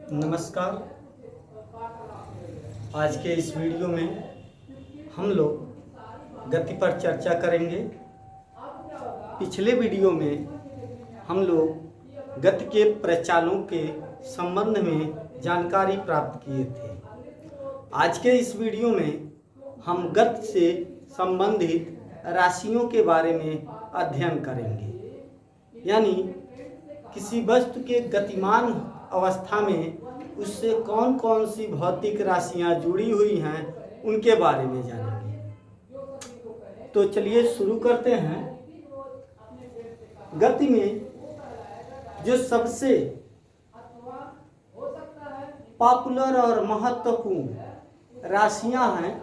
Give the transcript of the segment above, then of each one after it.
नमस्कार। आज के इस वीडियो में हम लोग गति पर चर्चा करेंगे। पिछले वीडियो में हम लोग गति के प्रचालों के संबंध में जानकारी प्राप्त किए थे। आज के इस वीडियो में हम गति से संबंधित राशियों के बारे में अध्ययन करेंगे, यानी किसी वस्तु के गतिमान अवस्था में उससे कौन कौन सी भौतिक राशियां जुड़ी हुई हैं उनके बारे में जानेंगे। तो चलिए शुरू करते हैं। गति में जो सबसे पॉपुलर और महत्वपूर्ण राशियां हैं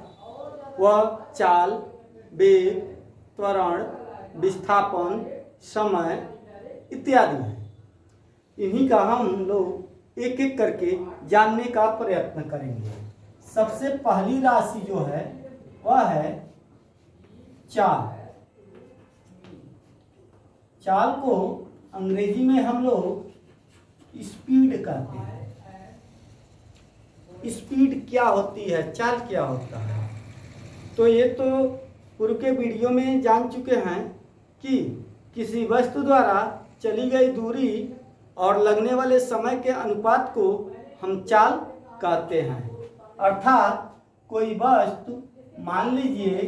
वह चाल, वेग, त्वरण, विस्थापन, समय इत्यादि हैं। इन्हीं का हम लोग एक एक करके जानने का प्रयत्न करेंगे। सबसे पहली राशि जो है वह है चाल। चाल को अंग्रेजी में हम लोग स्पीड कहते हैं। स्पीड क्या होती है, चाल क्या होता है, तो ये तो पूर्व के वीडियो में जान चुके हैं कि किसी वस्तु द्वारा चली गई दूरी और लगने वाले समय के अनुपात को हम चाल कहते हैं। अर्थात कोई वस्तु मान लीजिए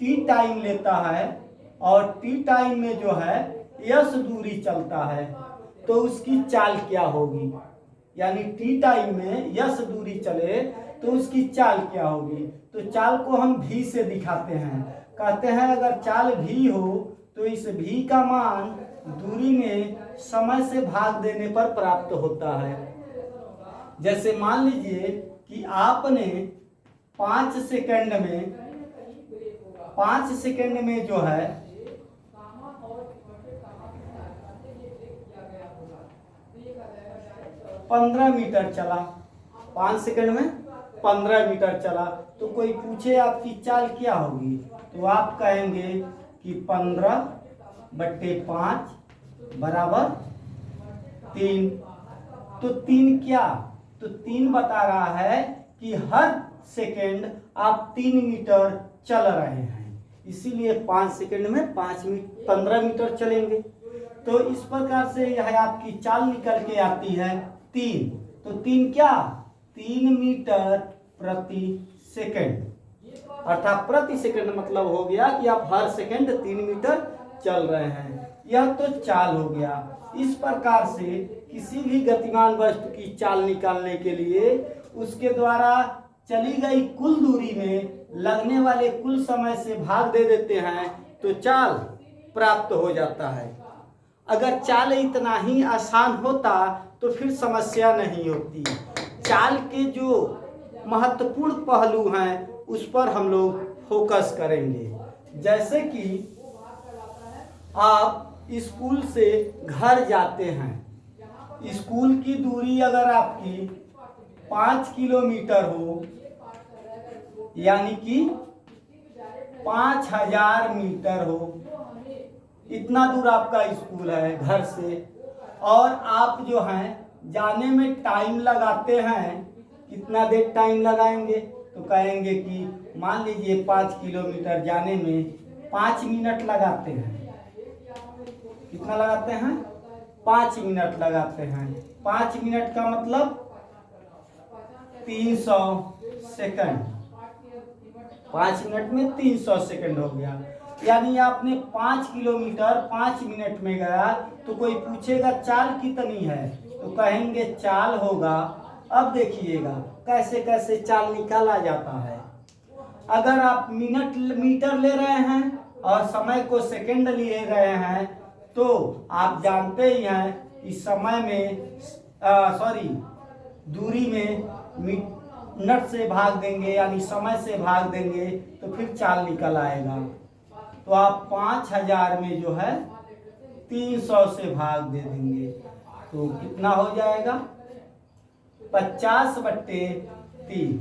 टी टाइम लेता है और टी टाइम में जो है यस दूरी चलता है तो उसकी चाल क्या होगी, यानी टी टाइम में यस दूरी चले तो उसकी चाल क्या होगी। तो चाल को हम भी से दिखाते हैं। कहते हैं अगर चाल भी हो तो इस भी का मान दूरी में समय से भाग देने पर प्राप्त होता है। जैसे मान लीजिए कि आपने 5 सेकंड में जो है 15 मीटर चला, 5 सेकंड में 15 मीटर चला, तो कोई पूछे आपकी चाल क्या होगी तो आप कहेंगे कि 15/5 बराबर 3। तो 3 क्या, तो 3 बता रहा है कि हर सेकंड आप 3 मीटर चल रहे हैं, इसीलिए 5 सेकंड में 15 मीटर चलेंगे। तो इस प्रकार से यह आपकी चाल निकल के आती है 3। तो 3 क्या, 3 मीटर प्रति सेकंड, अर्थात प्रति सेकंड मतलब हो गया कि आप हर सेकंड 3 मीटर चल रहे हैं। यह तो चाल हो गया। इस प्रकार से किसी भी गतिमान वस्तु की चाल निकालने के लिए उसके द्वारा चली गई कुल दूरी में लगने वाले कुल समय से भाग दे देते हैं तो चाल प्राप्त हो जाता है। अगर चाल इतना ही आसान होता तो फिर समस्या नहीं होती। चाल के जो महत्वपूर्ण पहलू हैं उस पर हम लोग फोकस करेंगे। जैसे कि आप स्कूल से घर जाते हैं, स्कूल की दूरी अगर आपकी 5 किलोमीटर हो, यानी कि 5000 मीटर हो, इतना दूर आपका स्कूल है घर से, और आप जो हैं जाने में टाइम लगाते हैं, कितना देर टाइम लगाएंगे तो कहेंगे कि मान लीजिए 5 किलोमीटर जाने में 5 मिनट लगाते हैं। कितना लगाते हैं, 5 मिनट लगाते हैं। 5 मिनट का मतलब 300 सेकंड, 5 मिनट में 300 सेकंड हो गया। यानी आपने 5 किलोमीटर 5 मिनट में गया तो कोई पूछेगा चाल कितनी है तो कहेंगे चाल होगा। अब देखिएगा कैसे कैसे चाल निकाला जाता है। अगर आप मीटर ले रहे हैं और समय को सेकंड ले रहे हैं तो आप जानते ही हैं कि समय में दूरी में मिनट से भाग देंगे, यानी समय से भाग देंगे तो फिर चाल निकल आएगा। तो आप 5000 में जो है 300 से भाग दे देंगे तो कितना हो जाएगा, 50/3।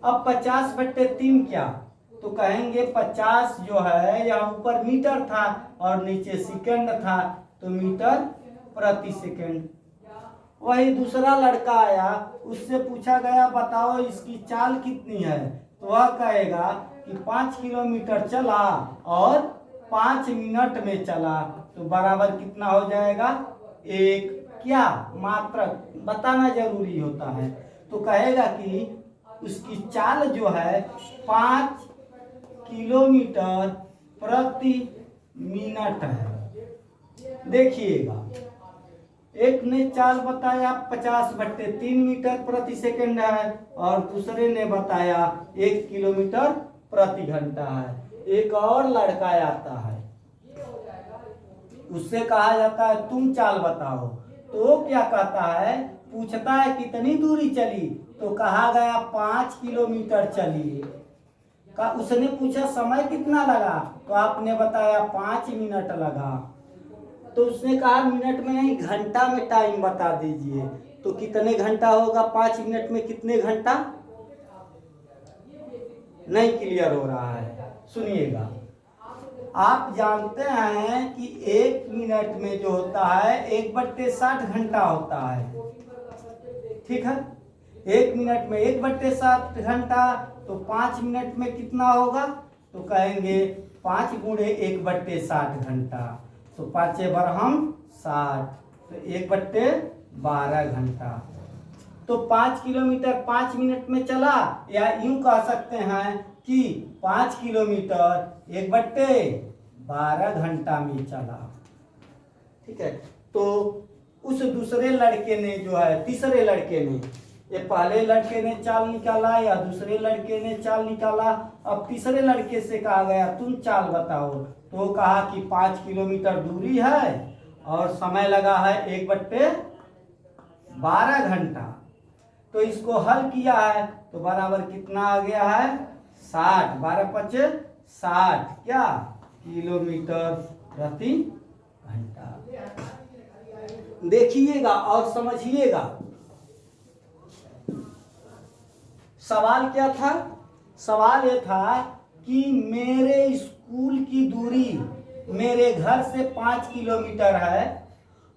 अब 50/3 क्या, तो कहेंगे 50 जो है यहाँ ऊपर मीटर था और नीचे सेकंड था तो मीटर प्रति सेकंड। वही दूसरा लड़का आया, उससे पूछा गया बताओ इसकी चाल कितनी है, तो वह कहेगा कि 5 किलोमीटर चला और 5 मिनट में चला, तो बराबर कितना हो जाएगा, 1। क्या मात्रक बताना जरूरी होता है, तो कहेगा कि उसकी चाल जो है 5 किलोमीटर प्रति मिनट है। देखिएगा, एक ने चाल बताया 50/3 मीटर प्रति सेकंड है और दूसरे ने बताया 1 किलोमीटर प्रति घंटा है। एक और लड़का आता है, उससे कहा जाता है तुम चाल बताओ, तो वो क्या कहता है, पूछता है कितनी दूरी चली, तो कहा गया 5 किलोमीटर चली। उसने पूछा समय कितना लगा, तो आपने बताया 5 मिनट लगा। तो उसने कहा मिनट में नहीं घंटा में टाइम बता दीजिए, तो कितने घंटा होगा, 5 मिनट में कितने घंटा, नहीं क्लियर हो रहा है। सुनिएगा, आप जानते हैं कि 1 मिनट में जो होता है 1/60 घंटा होता है, ठीक है। 1 मिनट में 1/60 घंटा, तो 5 मिनट में कितना होगा, तो कहेंगे 5 गुणे 1/60 घंटा, तो 5 बरहम 60, तो 1/12 घंटा। तो 5 किलोमीटर 5 मिनट में चला, या यूं कह सकते हैं कि 5 किलोमीटर 1/12 घंटा में चला, ठीक है। तो उस दूसरे लड़के ने जो है, तीसरे लड़के ने, ये पहले लड़के ने चाल निकाला या दूसरे लड़के ने चाल निकाला, अब तीसरे लड़के से कहा गया तुम चाल बताओ, तो कहा कि 5 किलोमीटर दूरी है और समय लगा है 1/12 घंटा। तो इसको हल किया है तो बराबर कितना आ गया है, 60, 12×5 60 क्या किलोमीटर प्रति घंटा। देखिएगा और समझिएगा, सवाल क्या था, सवाल ये था कि मेरे स्कूल की दूरी मेरे घर से 5 किलोमीटर है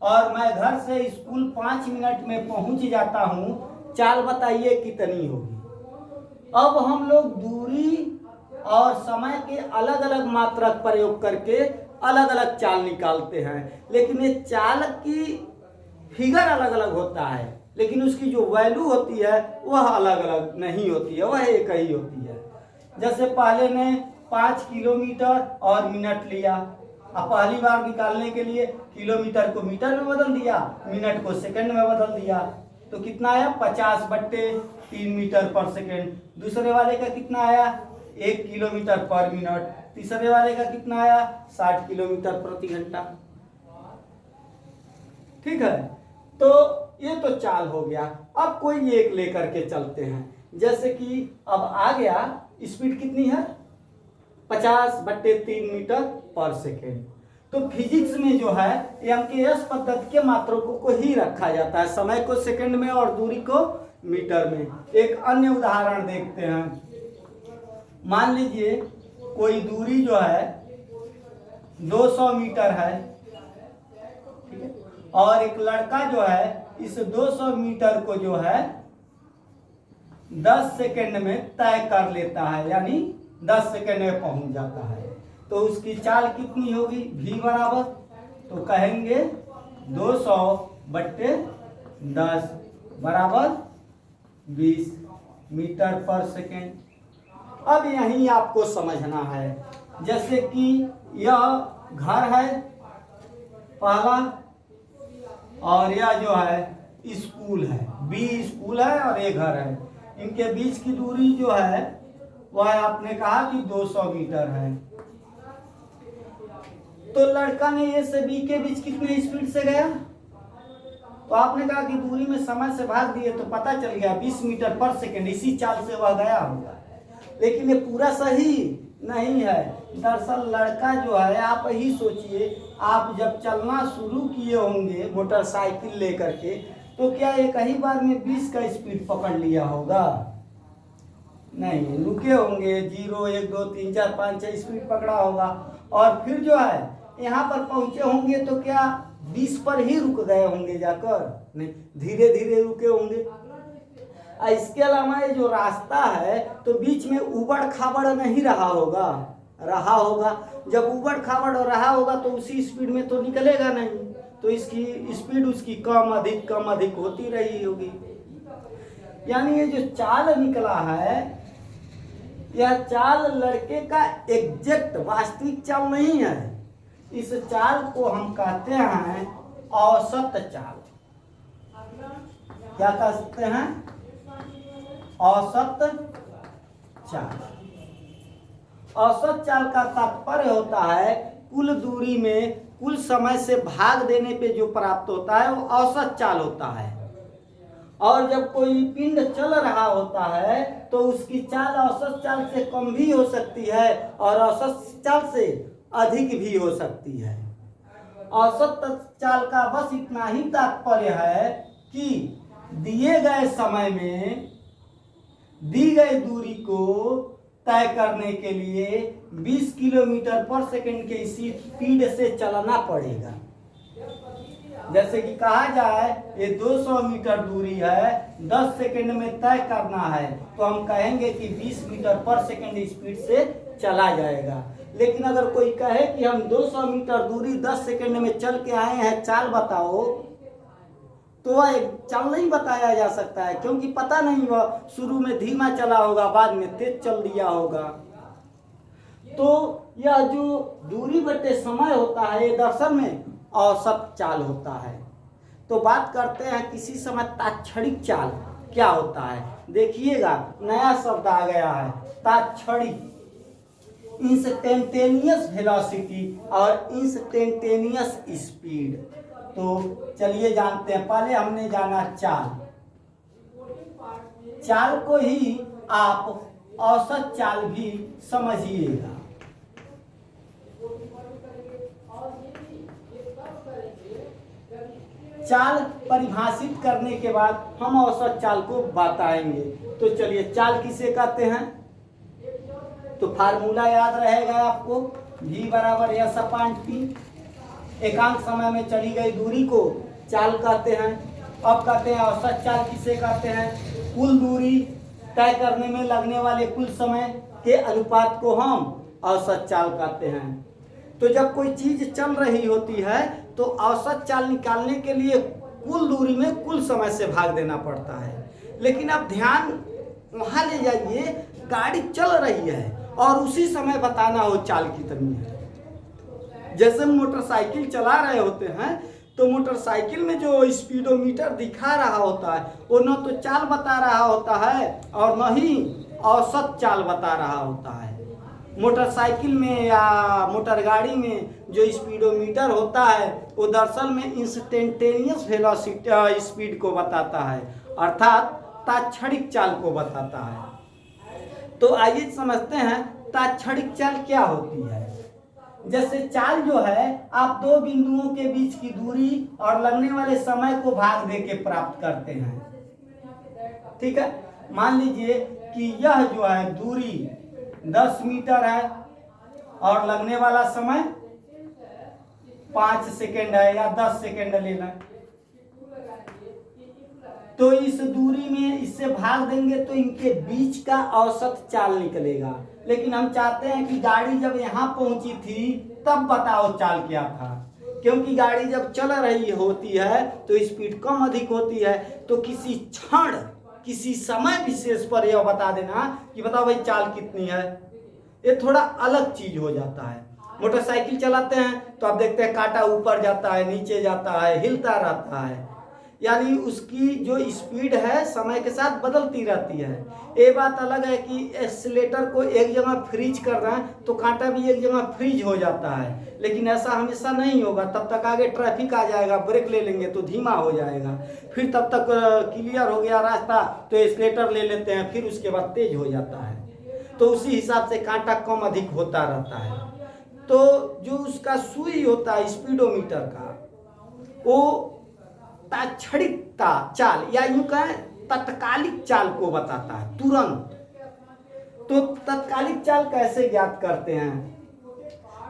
और मैं घर से स्कूल 5 मिनट में पहुंच जाता हूं, चाल बताइए कितनी होगी। अब हम लोग दूरी और समय के अलग अलग मात्रक प्रयोग करके अलग अलग चाल निकालते हैं, लेकिन ये चाल की फिगर अलग अलग होता है, लेकिन उसकी जो वैल्यू होती है वह अलग अलग नहीं होती है, वह एक ही होती है। जैसे पहले ने 5 किलोमीटर और मिनट लिया, अब पहली बार निकालने के लिए किलोमीटर को मीटर में बदल दिया, मिनट को सेकंड में बदल दिया, तो कितना आया 50/3 मीटर पर सेकंड। दूसरे वाले का कितना आया 1 किलोमीटर पर मिनट। तीसरे वाले का कितना आया 60 किलोमीटर प्रति घंटा, ठीक है। तो ये तो चाल हो गया। अब कोई एक लेकर के चलते हैं, जैसे कि अब आ गया स्पीड कितनी है 50/3 मीटर पर सेकेंड। तो फिजिक्स में जो है एमकेएस पद्धति के मात्रकों को ही रखा जाता है, समय को सेकंड में और दूरी को मीटर में। एक अन्य उदाहरण देखते हैं, मान लीजिए कोई दूरी जो है 200 मीटर है, ठीक है, और एक लड़का जो है इस 200 मीटर को जो है 10 सेकंड में तय कर लेता है, यानी 10 सेकंड में पहुंच जाता है, तो उसकी चाल कितनी होगी, v बराबर, तो कहेंगे 200/10 बराबर 20 मीटर पर सेकंड। अब यहीं आपको समझना है, जैसे कि यह घर है पहला और यह जो है स्कूल है, बी स्कूल है और ये घर है, इनके बीच की दूरी जो है वह आपने कहा कि 200 मीटर है। तो लड़का ने ए से बी के बीच कितने स्पीड से गया, तो आपने कहा कि दूरी में समय से भाग दिए तो पता चल गया 20 मीटर पर सेकंड, इसी चाल से वह गया होगा। लेकिन ये पूरा सही नहीं है। दरअसल लड़का जो है, आप ही सोचिए, आप जब चलना शुरू किए होंगे मोटरसाइकिल लेकर के, तो क्या एक ही बार में 20 का स्पीड पकड़ लिया होगा, नहीं, रुके होंगे, 0 1 2 3 4 5 6 स्पीड पकड़ा होगा, और फिर जो है यहाँ पर पहुंचे होंगे तो क्या 20 पर ही रुक गए होंगे जाकर? नहीं, धीरे धीरे रुके होंगे। इसके अलावा ये जो रास्ता है तो बीच में उबड़ खाबड़ नहीं रहा होगा। जब उबड़ खाबड़ रहा होगा तो उसी स्पीड में तो निकलेगा नहीं, तो इसकी स्पीड उसकी कम अधिक होती रही होगी। यानी ये जो चाल निकला है, यह चाल लड़के का एग्जैक्ट वास्तविक चाल नहीं है। इस चाल को हम कहते हैं औसत चाल। क्या कहते हैं? औसत चाल। औसत चाल का तात्पर्य होता है कुल दूरी में कुल समय से भाग देने पे जो प्राप्त होता है वो औसत चाल होता है। और जब कोई पिंड चल रहा होता है तो उसकी चाल औसत चाल से कम भी हो सकती है और औसत चाल से अधिक भी हो सकती है। औसत चाल का बस इतना ही तात्पर्य है कि दिए गए समय में दी गई दूरी को तय करने के लिए 20 किलोमीटर पर सेकंड के इसी स्पीड से चलना पड़ेगा। जैसे कि कहा जाए ये 200 मीटर दूरी है, 10 सेकंड में तय करना है, तो हम कहेंगे कि 20 मीटर पर सेकंड स्पीड से चला जाएगा। लेकिन अगर कोई कहे कि हम 200 मीटर दूरी 10 सेकंड में चल के आए हैं, चाल बताओ, तो वह एक चाल नहीं बताया जा सकता है, क्योंकि पता नहीं वह शुरू में धीमा चला होगा, बाद में तेज चल दिया होगा। तो यह जो दूरी बटे समय होता है ये दरअसल में औसत चाल होता है। तो बात करते हैं किसी समय तात्क्षणिक चाल क्या होता है। देखिएगा नया शब्द आ गया है, तात्क्षणिक। इंस्टेंटेनियस वेलोसिटी और इंस्टेंटेनियस स्पीड। तो चलिए जानते हैं। पहले हमने जाना चाल को ही आप औसत चाल भी समझिएगा। चाल परिभाषित करने के बाद हम औसत चाल को बताएंगे। तो चलिए चाल किसे कहते हैं, तो फार्मूला याद रहेगा आपको, v बराबर s अपान टी। एकांक समय में चली गई दूरी को चाल कहते हैं। अब कहते हैं औसत चाल किसे कहते हैं, कुल दूरी तय करने में लगने वाले कुल समय के अनुपात को हम औसत चाल कहते हैं। तो जब कोई चीज चल रही होती है तो औसत चाल निकालने के लिए कुल दूरी में कुल समय से भाग देना पड़ता है। लेकिन अब ध्यान वहां ले जाइए, गाड़ी चल रही है और उसी समय बताना हो चाल कितनी है। जैसे मोटरसाइकिल चला रहे होते हैं तो मोटरसाइकिल में जो स्पीडोमीटर दिखा रहा होता है वो न तो चाल बता रहा होता है और न ही औसत चाल बता रहा होता है। मोटरसाइकिल में या मोटर गाड़ी में जो स्पीडोमीटर होता है वो दरअसल में इंस्टेंटेनियस वेलोसिटी स्पीड को बताता है, अर्थात तात्क्षणिक चाल को बताता है। तो आइए समझते हैं तात्क्षणिक चाल क्या होती है। जैसे चाल जो है आप दो बिंदुओं के बीच की दूरी और लगने वाले समय को भाग दे के प्राप्त करते हैं। ठीक है, मान लीजिए कि यह जो है दूरी 10 मीटर है और लगने वाला समय 5 सेकेंड है या 10 सेकेंड लेना। तो इस दूरी में इससे भाग देंगे तो इनके बीच का औसत चाल निकलेगा। लेकिन हम चाहते हैं कि गाड़ी जब यहाँ पहुंची थी तब बताओ चाल क्या था, क्योंकि गाड़ी जब चल रही होती है तो स्पीड कम अधिक होती है। तो किसी क्षण किसी समय विशेष पर यह बता देना कि बताओ भाई चाल कितनी है, ये थोड़ा अलग चीज हो जाता है। मोटरसाइकिल चलाते हैं तो आप देखते हैं कांटा ऊपर जाता है, नीचे जाता है, हिलता रहता है, यानी उसकी जो स्पीड है समय के साथ बदलती रहती है। ये बात अलग है कि एक्सीलेटर को एक जगह फ्रीज कर रहे हैं तो कांटा भी एक जगह फ्रीज हो जाता है, लेकिन ऐसा हमेशा नहीं होगा। तब तक आगे ट्रैफिक आ जाएगा, ब्रेक ले लेंगे तो धीमा हो जाएगा, फिर तब तक क्लियर हो गया रास्ता तो एक्सीलेटर ले लेते हैं, फिर उसके बाद तेज हो जाता है। तो उसी हिसाब से कांटा कम अधिक होता रहता है। तो जो उसका सुई होता है स्पीडोमीटर का, वो तात्क्षणिकता चाल या यूं कहें तत्कालिक चाल को बताता है, तुरंत। तो तत्कालिक चाल कैसे ज्ञात करते हैं,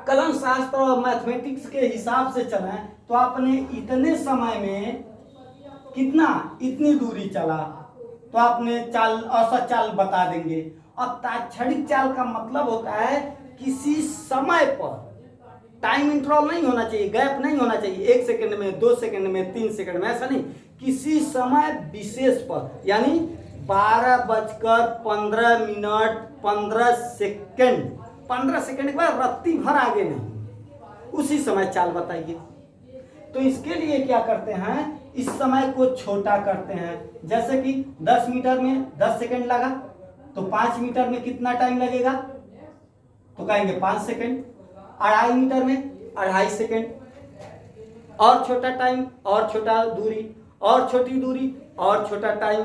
कलन शास्त्र और मैथमेटिक्स के हिसाब से चलें तो आपने इतने समय में कितना इतनी दूरी चला तो आपने चाल औसत चाल बता देंगे। और तात्क्षणिक चाल का मतलब होता है किसी समय पर, टाइम इंटरवल नहीं होना चाहिए, गैप नहीं होना चाहिए, 1 सेकंड में, 2 सेकंड में, 3 सेकंड में, ऐसा नहीं, किसी समय विशेष पर, यानी 12:15 15 सेकंड, 15 सेकंड के बाद रत्ती भर आगे नहीं, उसी समय चाल बताइए। तो इसके लिए क्या करते हैं, इस समय को छोटा करते हैं। जैसे कि 10 मीटर में 10 सेकंड लगा तो 5 मीटर में कितना टाइम लगेगा, तो कहेंगे 5 सेकंड। 2.5 मीटर में 2.5 सेकंड। और छोटा टाइम, और छोटा दूरी, और छोटी दूरी, और छोटा टाइम।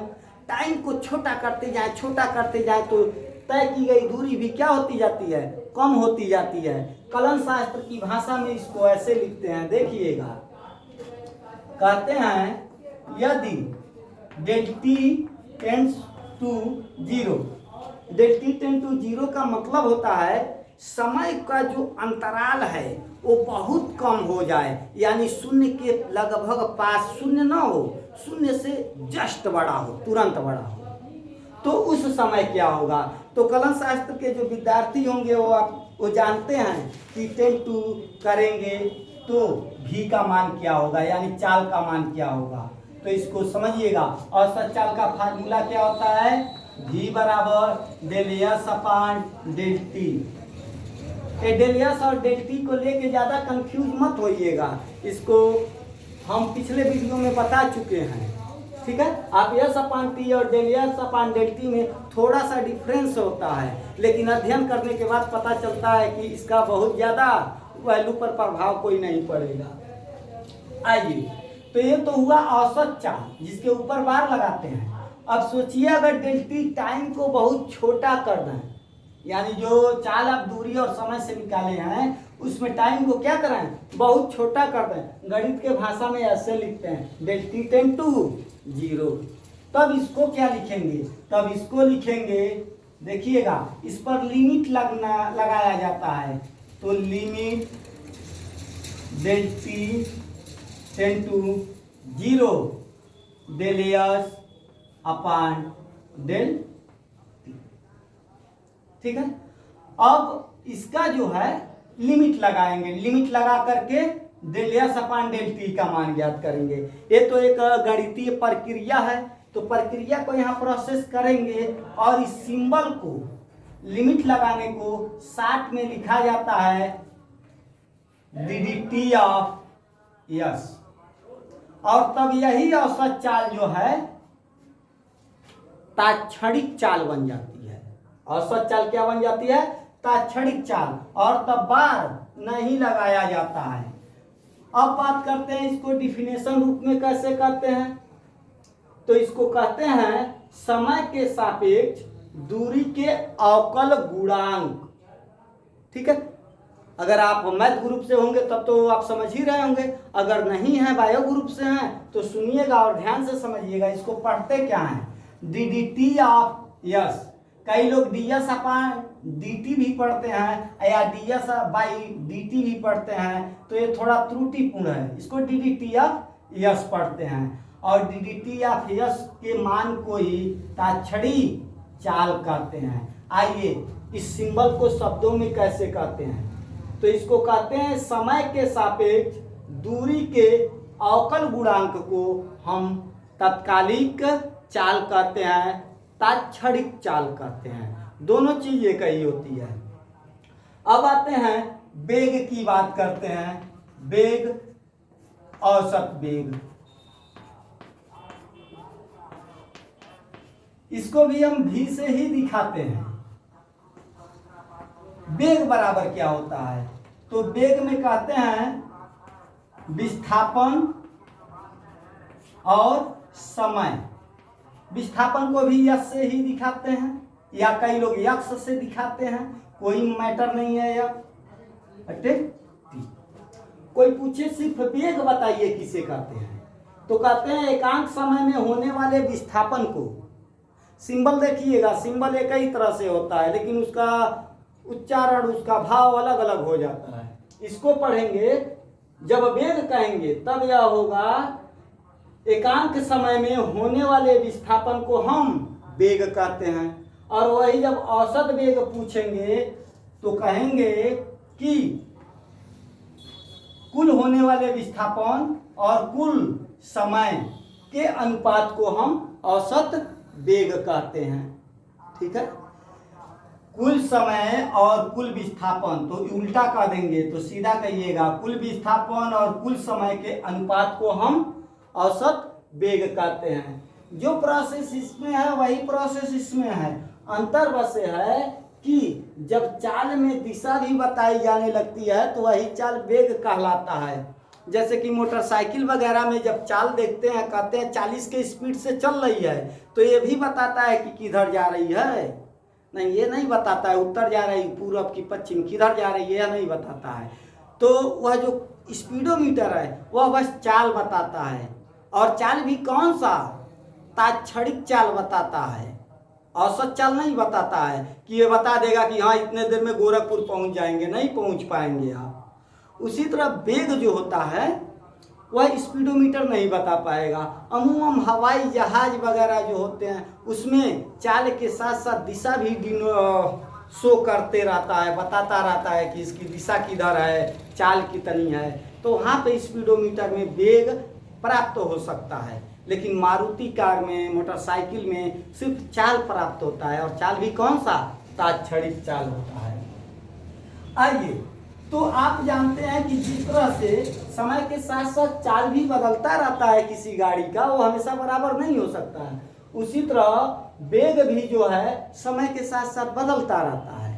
टाइम को छोटा करते जाए, छोटा करते जाए तो तय की गई दूरी भी क्या होती जाती है, कम होती जाती है। कलन शास्त्र की भाषा में इसको ऐसे लिखते हैं, देखिएगा, कहते हैं यदि del T tends to 0, del T tend to 0 का मतलब होता है समय का जो अंतराल है वो बहुत कम हो जाए, यानी शून्य के लगभग पास, शून्य ना हो, शून्य से जस्ट बड़ा हो, तुरंत बड़ा हो, तो उस समय क्या होगा। तो कलन शास्त्र के जो विद्यार्थी होंगे वो जानते हैं कि 10 टू करेंगे तो भी का मान क्या होगा, यानी चाल का मान क्या होगा। तो इसको समझिएगा। औसत चाल का फार्मूला क्या होता है, v बराबर del S upon del T. Del S और डेल टी को लेके ज़्यादा कंफ्यूज मत होइएगा, इसको हम पिछले वीडियो में बता चुके हैं, ठीक है। आप एस अपान टी और del S upon del T में थोड़ा सा डिफरेंस होता है, लेकिन अध्ययन करने के बाद पता चलता है कि इसका बहुत ज़्यादा वैल्यू पर प्रभाव कोई नहीं पड़ेगा। आइए, तो ये तो हुआ औसत चाल जिसके ऊपर बार लगाते हैं। अब सोचिए अगर डेल टी टाइम को बहुत छोटा कर दें, यानी जो चाल आप दूरी और समय से निकाले हैं उसमें टाइम को क्या करें, बहुत छोटा कर दें। गणित के भाषा में ऐसे लिखते हैं डेल टी टेंड टू 0। तब इसको क्या लिखेंगे, तब इसको लिखेंगे, देखिएगा, इस पर लिमिट लगाया जाता है। तो limit del T tend to 0 del S upon del T, ठीक है। अब इसका जो है लिमिट लगाएंगे, लिमिट लगा करके del S upon del T का मान ज्ञात करेंगे। ये तो एक गणितीय प्रक्रिया है, तो प्रक्रिया को यहाँ प्रोसेस करेंगे और इस सिंबल को, लिमिट लगाने को 60 में लिखा जाता है डी ऑफ एस, और तब यही औसत चाल जो है तात्क्षणिक चाल बन जाती है। औसत चाल क्या बन जाती है, तात्क्षणिक चाल, और तब बार नहीं लगाया जाता है। अब बात करते हैं इसको डिफिनेशन रूप में कैसे कहते हैं। तो इसको कहते हैं समय के सापेक्ष दूरी के अवकल गुणांक, ठीक है। अगर आप मैथ ग्रुप से होंगे तब तो आप समझ ही रहे होंगे, अगर नहीं है बायो ग्रुप से हैं तो सुनिएगा और ध्यान से समझिएगा। इसको पढ़ते क्या है, डी टी ऑफ एस, कई लोग डी एस अपान डी टी भी पढ़ते हैं या D S by D T भी पढ़ते हैं, तो ये थोड़ा त्रुटिपूर्ण है। इसको डी टी ऑफ एस पढ़ते हैं, और डी टी ऑफ एस के मान को ही तात्क्षणिक चाल कहते हैं। आइए इस सिंबल को शब्दों में कैसे कहते हैं, तो इसको कहते हैं समय के सापेक्ष दूरी के अवकल गुणांक को हम तात्कालिक चाल कहते हैं, तात्क्षणिक चाल कहते हैं, दोनों चीज एक ही होती है। अब आते हैं वेग की बात करते हैं, वेग, औसत वेग, इसको भी हम v से ही दिखाते हैं। वेग बराबर क्या होता है, तो वेग में कहते हैं विस्थापन और समय। विस्थापन को भी यश से ही दिखाते हैं, या कई लोग यक्ष से दिखाते हैं, कोई मैटर नहीं है यह। कोई पूछे सिर्फ वेग बताइए किसे कहते हैं, तो कहते हैं एकांक समय में होने वाले विस्थापन को। सिंबल देखिएगा, सिंबल एक ही तरह से होता है लेकिन उसका उच्चारण, उसका भाव अलग अलग हो जाता है। इसको पढ़ेंगे, जब वेग कहेंगे तब यह होगा एकांक समय में होने वाले विस्थापन को हम वेग कहते हैं। और वही जब औसत वेग पूछेंगे तो कहेंगे कि कुल होने वाले विस्थापन और कुल समय के अनुपात को हम औसत वेग कहते हैं। ठीक है, कुल समय और कुल विस्थापन, तो उल्टा कह देंगे तो सीधा कहिएगा, कुल विस्थापन और कुल समय के अनुपात को हम औसत वेग कहते हैं। जो प्रोसेस इसमें है वही प्रोसेस इसमें है, अंतर बस है कि जब चाल में दिशा भी बताई जाने लगती है तो वही चाल वेग कहलाता है। जैसे कि मोटरसाइकिल वगैरह में जब चाल देखते हैं, कहते हैं 40 के स्पीड से चल रही है, तो ये भी बताता है कि किधर जा रही है? नहीं, ये नहीं बताता है उत्तर जा रही, पूरब की पश्चिम, किधर जा रही है यह नहीं बताता है। तो वह जो स्पीडोमीटर है वह बस चाल बताता है, और चाल भी कौन सा? तात्क्षणिक चाल बताता है, औसत चाल नहीं बताता है कि ये बता देगा कि हाँ इतने देर में गोरखपुर पहुंच जाएंगे, नहीं पहुंच पाएंगे आप। उसी तरह वेग जो होता है वह स्पीडोमीटर नहीं बता पाएगा। अमूमन हवाई जहाज वगैरह जो होते हैं उसमें चाल के साथ साथ दिशा भी शो करते रहता है, बताता रहता है कि इसकी दिशा किधर है, चाल कितनी है। तो वहाँ पे स्पीडोमीटर में वेग प्राप्त हो सकता है, लेकिन मारुति कार में, मोटरसाइकिल में सिर्फ चाल प्राप्त होता है, और चाल भी कौन सा? तात्क्षणिक चाल होता है। आइए, तो आप जानते हैं कि जिस तरह से समय के साथ साथ चाल भी बदलता रहता है किसी गाड़ी का, वो हमेशा बराबर नहीं हो सकता है, उसी तरह वेग भी जो है समय के साथ साथ बदलता रहता है।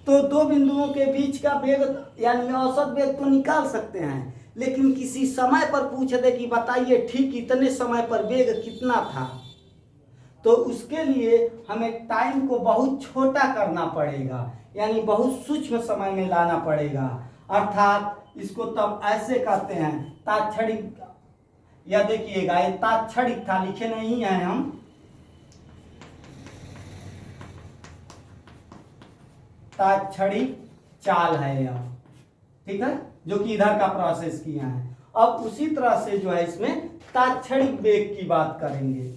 तो दो बिंदुओं के बीच का वेग यानी औसत वेग तो निकाल सकते हैं, लेकिन किसी समय पर पूछ दे कि बताइए ठीक इतने समय पर वेग कितना था, तो उसके लिए हमें टाइम को बहुत छोटा करना पड़ेगा, यानी बहुत सूक्ष्म समय में लाना पड़ेगा। अर्थात इसको तब ऐसे कहते हैं तात्क्षणिक, या देखिएगा ये तात्क्षणिक था, लिखे नहीं है हम, तात्क्षणिक चाल है यह, ठीक है, जो कि इधर का प्रोसेस किया है। अब उसी तरह से जो है इसमें तात्क्षणिक वेग की बात करेंगे।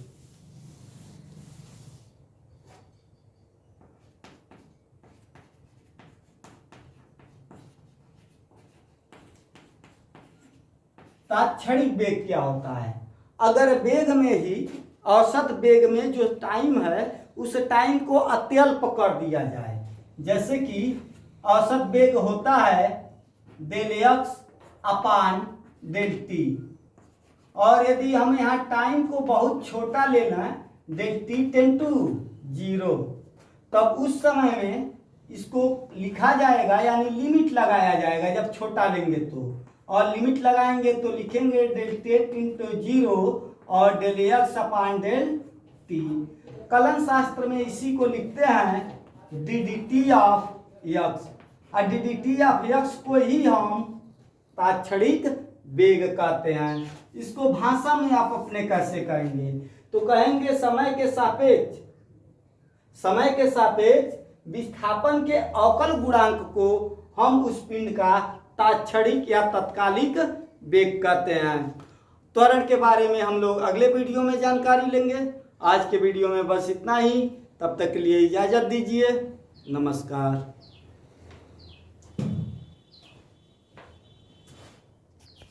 तात्क्षणिक वेग क्या होता है? अगर वेग में ही, औसत वेग में जो टाइम है उस टाइम को अत्यल्प कर दिया जाए, जैसे कि औसत वेग होता है del X upon del T, और यदि हम यहाँ टाइम को बहुत छोटा लेना है, डेल टी टेन टू 0, तब उस समय में इसको लिखा जाएगा, यानी लिमिट लगाया जाएगा जब छोटा लेंगे तो, और लिमिट लगाएंगे तो लिखेंगे डेल टेन इंटू 0 और del X upon del T. कलन शास्त्र में इसी को लिखते हैं D D T of X, और D D T of X को ही हम तात्क्षणिक वेग कहते हैं। इसको भाषा में आप अपने कैसे कहेंगे? तो कहेंगे समय के सापेक्ष विस्थापन के अवकल गुणांक को हम उस पिंड का तात्क्षणिक या तत्कालिक वेग कहते हैं। त्वरण के बारे में हम लोग अगले वीडियो में जानकारी लेंगे। आज के वीडियो में बस इतना ही, तब तक के लिए इजाज़त दीजिए, नमस्कार।